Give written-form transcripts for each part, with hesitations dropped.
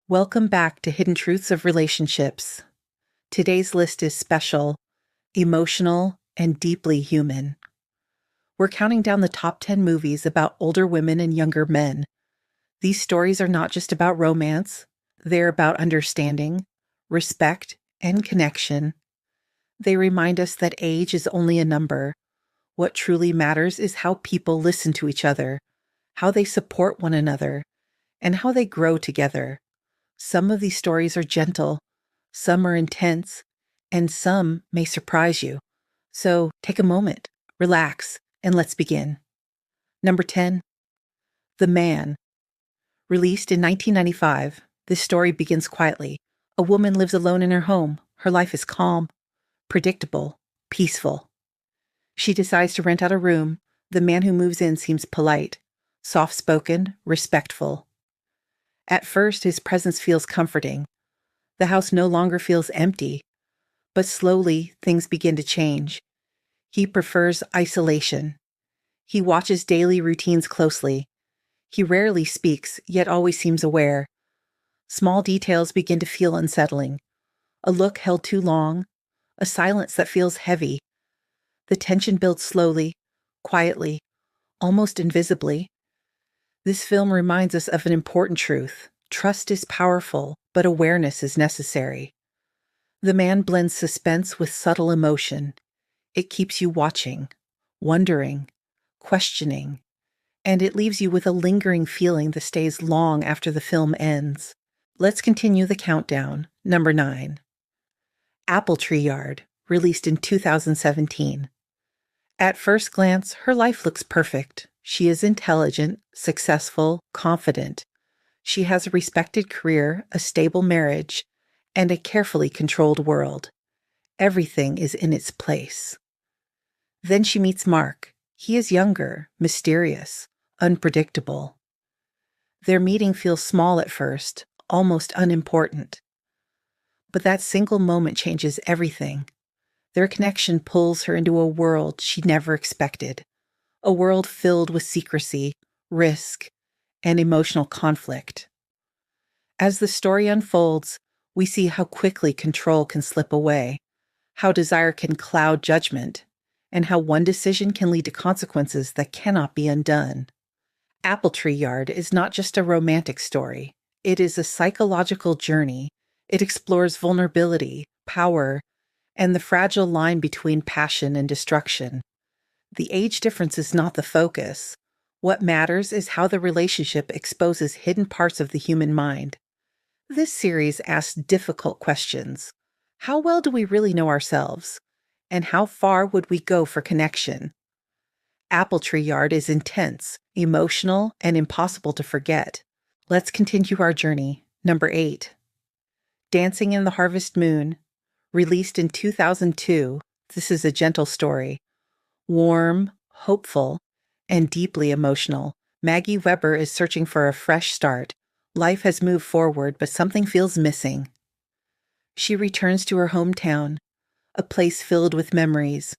Welcome back to Hidden Truths of Relationships. Today's list is special, emotional, and deeply human. We're counting down the top 10 movies about older women and younger men. These stories are not just about romance, they're about understanding, respect, and connection. They remind us that age is only a number. What truly matters is how people listen to each other, how they support one another, and how they grow together. Some of these stories are gentle, some are intense, and some may surprise you. So take a moment, relax, and let's begin. Number 10, The Man. Released in 1995, this story begins quietly. A woman lives alone in her home. Her life is calm, predictable, peaceful. She decides to rent out a room. The man who moves in seems polite, soft-spoken, respectful. At first, his presence feels comforting. The house no longer feels empty, but slowly things begin to change. He prefers isolation. He watches daily routines closely. He rarely speaks, yet always seems aware. Small details begin to feel unsettling. A look held too long, a silence that feels heavy. The tension builds slowly, quietly, almost invisibly. This film reminds us of an important truth. Trust is powerful, but awareness is necessary. The Man blends suspense with subtle emotion. It keeps you watching, wondering, questioning, and it leaves you with a lingering feeling that stays long after the film ends. Let's continue the countdown. Number 9, Apple Tree Yard, released in 2017. At first glance, her life looks perfect. She is intelligent, successful, confident. She has a respected career, a stable marriage, and a carefully controlled world. Everything is in its place. Then she meets Mark. He is younger, mysterious, unpredictable. Their meeting feels small at first, almost unimportant. But that single moment changes everything. Their connection pulls her into a world she never expected, a world filled with secrecy, risk, and emotional conflict. As the story unfolds, we see how quickly control can slip away, how desire can cloud judgment, and how one decision can lead to consequences that cannot be undone. Apple Tree Yard is not just a romantic story. It is a psychological journey. It explores vulnerability, power, and the fragile line between passion and destruction. The age difference is not the focus. What matters is how the relationship exposes hidden parts of the human mind. This series asks difficult questions. How well do we really know ourselves? And how far would we go for connection? Apple Tree Yard is intense, emotional, and impossible to forget. Let's continue our journey. Number 8, Dancing in the Harvest Moon. Released in 2002, this is a gentle story. Warm, hopeful, and deeply emotional. Maggie Weber is searching for a fresh start. Life has moved forward, but something feels missing. She returns to her hometown, a place filled with memories,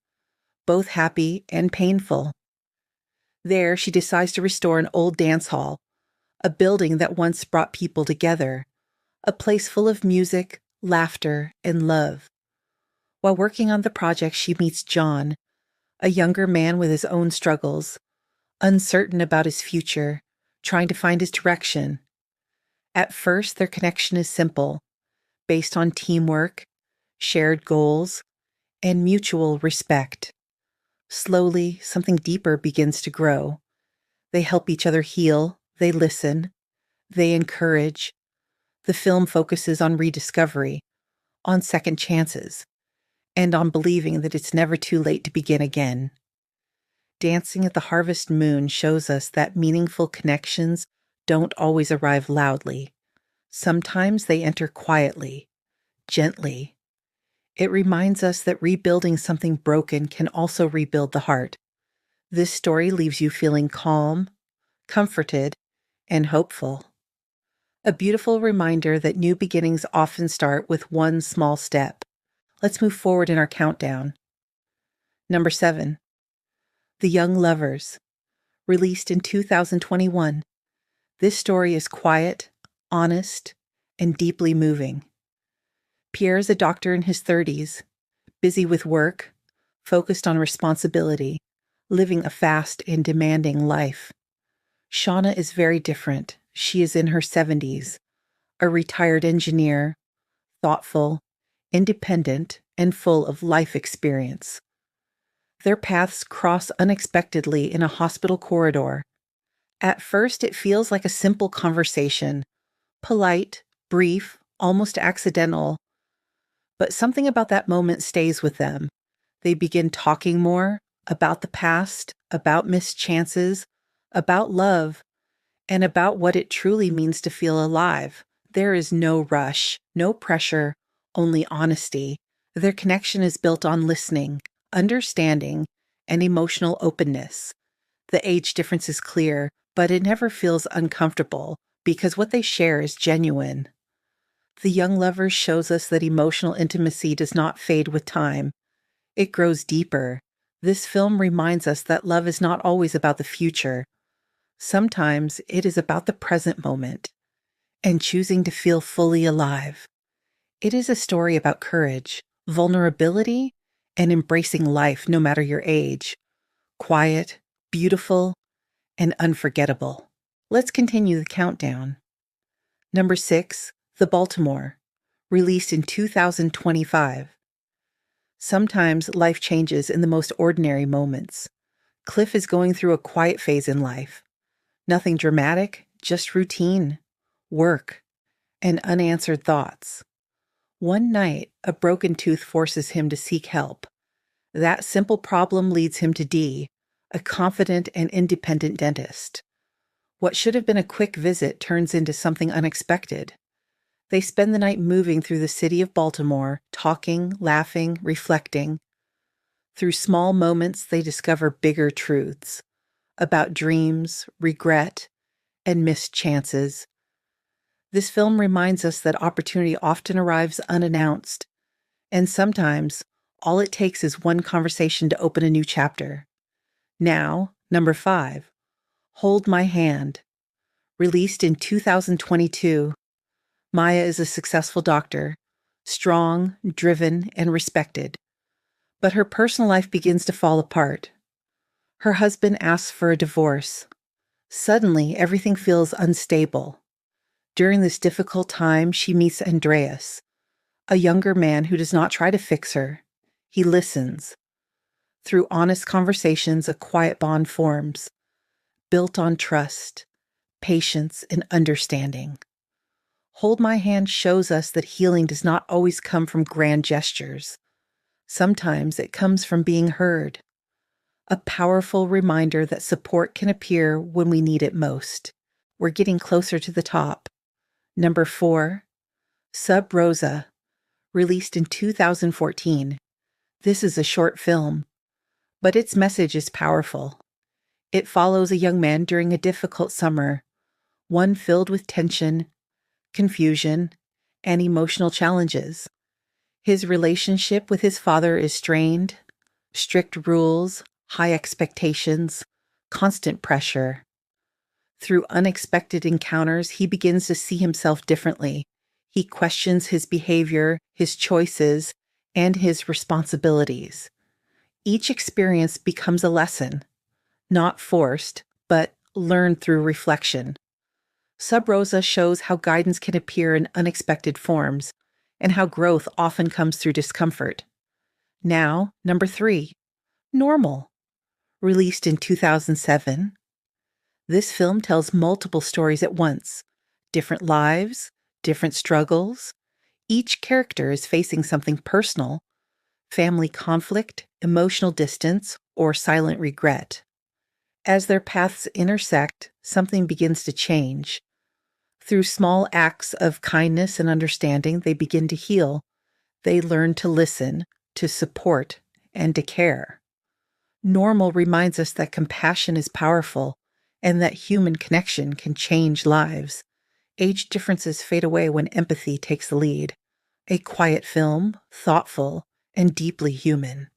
both happy and painful. There, she decides to restore an old dance hall, a building that once brought people together, a place full of music, laughter, and love. While working on the project, she meets John, a younger man with his own struggles, uncertain about his future, trying to find his direction. At first, their connection is simple, based on teamwork, shared goals, and mutual respect. Slowly, something deeper begins to grow. They help each other heal, they listen, they encourage. The film focuses on rediscovery, on second chances, and on believing that it's never too late to begin again. Dancing at the Harvest Moon shows us that meaningful connections don't always arrive loudly. Sometimes they enter quietly, gently. It reminds us that rebuilding something broken can also rebuild the heart. This story leaves you feeling calm, comforted, and hopeful. A beautiful reminder that new beginnings often start with one small step. Let's move forward in our countdown. Number 7, The Young Lovers. Released in 2021. This story is quiet, honest, and deeply moving. Pierre is a doctor in his 30s, busy with work, focused on responsibility, living a fast and demanding life. Shauna is very different. She is in her 70s, a retired engineer, thoughtful, independent, and full of life experience. Their paths cross unexpectedly in a hospital corridor. At first, it feels like a simple conversation, polite, brief, almost accidental. But something about that moment stays with them. They begin talking more about the past, about missed chances, about love, and about what it truly means to feel alive. There is no rush, no pressure, only honesty. Their connection is built on listening, understanding, and emotional openness. The age difference is clear, but it never feels uncomfortable because what they share is genuine. The Young Lovers shows us that emotional intimacy does not fade with time. It grows deeper. This film reminds us that love is not always about the future. Sometimes it is about the present moment and choosing to feel fully alive. It is a story about courage, vulnerability, and embracing life no matter your age. Quiet, beautiful, and unforgettable. Let's continue the countdown. Number 6, The Baltimore, released in 2025. Sometimes life changes in the most ordinary moments. Cliff is going through a quiet phase in life. Nothing dramatic, just routine, work, and unanswered thoughts. One night, a broken tooth forces him to seek help. That simple problem leads him to Dee, a confident and independent dentist. What should have been a quick visit turns into something unexpected. They spend the night moving through the city of Baltimore, talking, laughing, reflecting. Through small moments, they discover bigger truths about dreams, regret, and missed chances. This film reminds us that opportunity often arrives unannounced, and sometimes all it takes is one conversation to open a new chapter. Now, number 5, Hold My Hand. Released in 2022, Maya is a successful doctor, strong, driven, and respected. But her personal life begins to fall apart. Her husband asks for a divorce. Suddenly, everything feels unstable. During this difficult time, she meets Andreas, a younger man who does not try to fix her. He listens. Through honest conversations, a quiet bond forms, built on trust, patience, and understanding. Hold My Hand shows us that healing does not always come from grand gestures. Sometimes it comes from being heard. A powerful reminder that support can appear when we need it most. We're getting closer to the top. Number 4, Sub Rosa, released in 2014. This is a short film, but its message is powerful. It follows a young man during a difficult summer, one filled with tension, confusion, and emotional challenges. His relationship with his father is strained, strict rules, high expectations, constant pressure. Through unexpected encounters, he begins to see himself differently. He questions his behavior, his choices, and his responsibilities. Each experience becomes a lesson, not forced, but learned through reflection. Sub Rosa shows how guidance can appear in unexpected forms, and how growth often comes through discomfort. Now, number 3, Normal, released in 2007. This film tells multiple stories at once, different lives, different struggles. Each character is facing something personal, family conflict, emotional distance, or silent regret. As their paths intersect, something begins to change. Through small acts of kindness and understanding, they begin to heal. They learn to listen, to support, and to care. Normal reminds us that compassion is powerful and that human connection can change lives. Age differences fade away when empathy takes the lead. A quiet film, thoughtful, and deeply human.